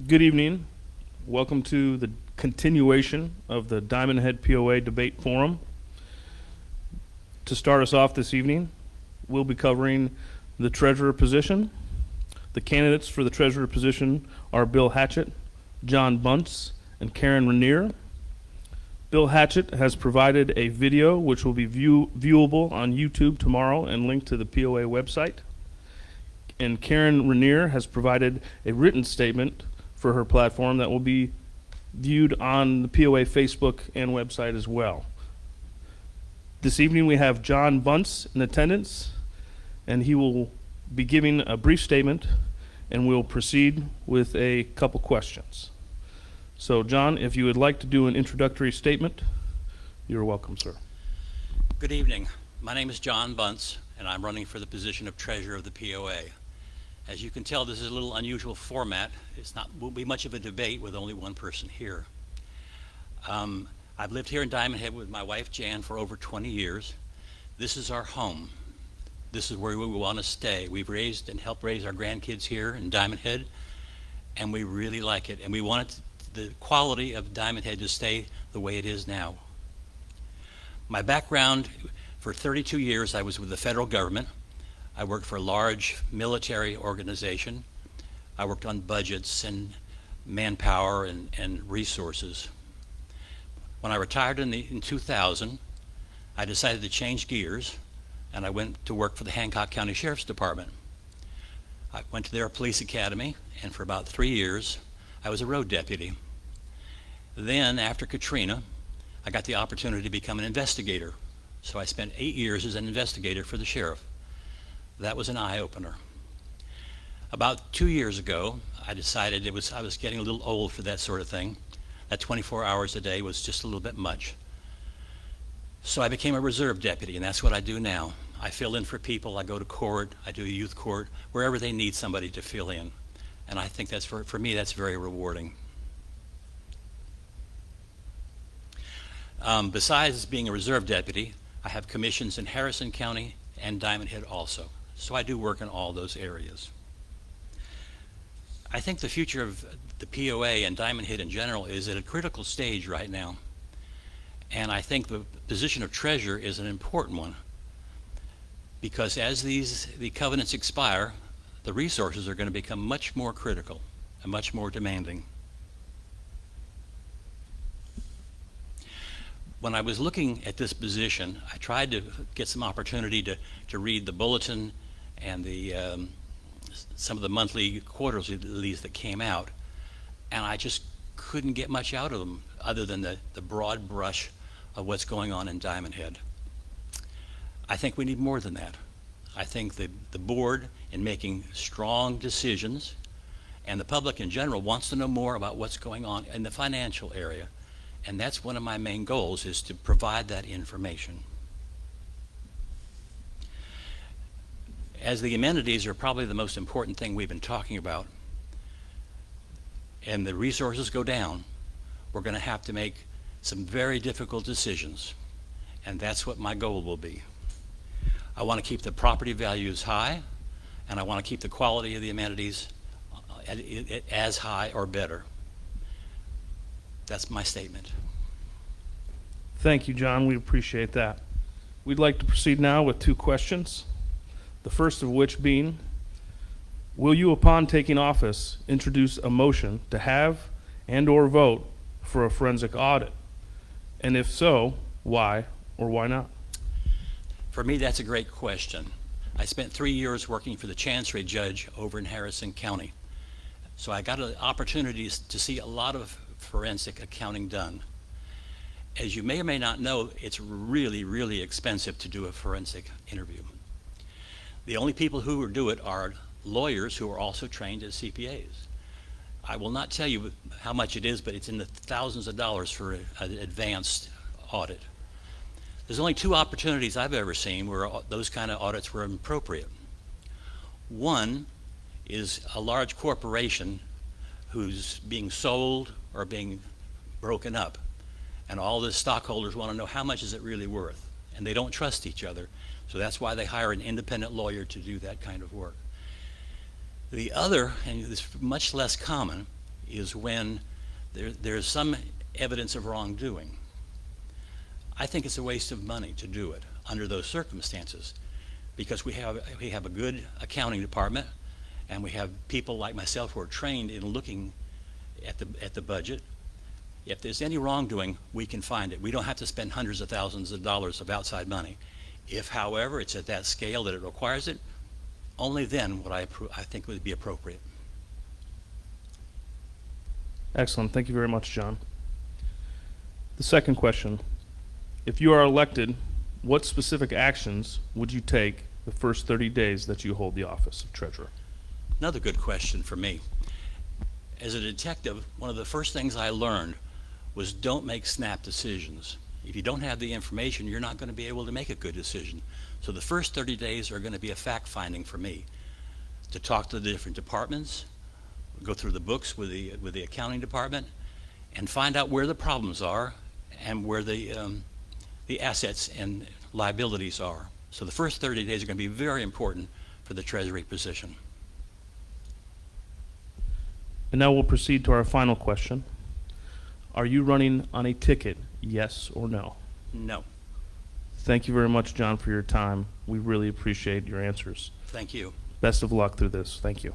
Good evening. Welcome to the continuation of the Diamondhead POA debate forum. To start us off this evening, we'll be covering the treasurer position. The candidates for the treasurer position are Bill Hatchett, John Bunce, and Karen Rainier. Bill Hatchett has provided a video which will be viewable on YouTube tomorrow and linked to the POA website. And Karen Rainier has provided a written statement for her platform that will be viewed on the POA Facebook and website as well. This evening we have John Bunce in attendance, and he will be giving a brief statement, and we'll proceed with a couple questions. So, John, if you would like to do an introductory statement, you're welcome, sir. Good evening. My name is John Bunce, and I'm running for the position of treasurer of the POA. As you can tell, this is a little unusual format. Won't be much of a debate with only one person here. I've lived here in Diamondhead with my wife Jan for over 20 years. This is our home. This is where we want to stay. We've raised and helped raise our grandkids here in Diamondhead, and we really like it. And we want the quality of Diamondhead to stay the way it is now. My background, for 32 years, I was with the federal government. I worked for a large military organization. I worked on budgets and manpower and resources. When I retired in 2000, I decided to change gears, and I went to work for the Hancock County Sheriff's Department. I went to their police academy, and for about 3 years, I was a road deputy. Then, after Katrina, I got the opportunity to become an investigator. So I spent 8 years as an investigator for the sheriff. That was an eye-opener. About 2 years ago, I decided I was getting a little old for that sort of thing. That 24 hours a day was just a little bit much. So I became a reserve deputy, and that's what I do now. I fill in for people, I go to court, I do youth court, wherever they need somebody to fill in. And I think that's, for me, that's very rewarding. Besides being a reserve deputy, I have commissions in Harrison County and Diamondhead also. So I do work in all those areas. I think the future of the POA and Diamondhead in general is at a critical stage right now. And I think the position of treasurer is an important one, because as the covenants expire, the resources are going to become much more critical and much more demanding. When I was looking at this position, I tried to get some opportunity to read the bulletin and some of the monthly quarterlies that came out, and I just couldn't get much out of them other than the broad brush of what's going on in Diamondhead. I think we need more than that. I think the board, in making strong decisions, and the public in general wants to know more about what's going on in the financial area. And that's one of my main goals, is to provide that information. As the amenities are probably the most important thing we've been talking about, and the resources go down, we're going to have to make some very difficult decisions. And that's what my goal will be. I want to keep the property values high, and I want to keep the quality of the amenities as high or better. That's my statement. Thank you, John. We appreciate that. We'd like to proceed now with two questions. The first of which being, will you, upon taking office, introduce a motion to have and or vote for a forensic audit? And if so, why or why not? For me, that's a great question. I spent 3 years working for the Chancery judge over in Harrison County. So I got an opportunity to see a lot of forensic accounting done. As you may or may not know, it's really, really expensive to do a forensic interview. The only people who do it are lawyers who are also trained as CPAs. I will not tell you how much it is, but it's in the thousands of dollars for an advanced audit. There's only two opportunities I've ever seen where those kind of audits were appropriate. One is a large corporation who's being sold or being broken up, and all the stockholders want to know how much is it really worth, and they don't trust each other, so that's why they hire an independent lawyer to do that kind of work. The other, and it's much less common, is when there's some evidence of wrongdoing. I think it's a waste of money to do it under those circumstances, because we have a good accounting department, and we have people like myself who are trained in looking at the budget. If there's any wrongdoing, we can find it. We don't have to spend hundreds of thousands of dollars of outside money. If, however, it's at that scale that it requires it, only then would I think it would be appropriate. Excellent. Thank you very much, John. The second question, if you are elected, what specific actions would you take the first 30 days that you hold the office of treasurer? Another good question for me. As a detective, one of the first things I learned was don't make snap decisions. If you don't have the information, you're not going to be able to make a good decision. So the first 30 days are going to be a fact-finding for me, to talk to the different departments, go through the books with the accounting department, and find out where the problems are and where the assets and liabilities are. So the first 30 days are going to be very important for the Treasury position. And now we'll proceed to our final question. Are you running on a ticket, yes or no? No. Thank you very much, John, for your time. We really appreciate your answers. Thank you. Best of luck through this. Thank you.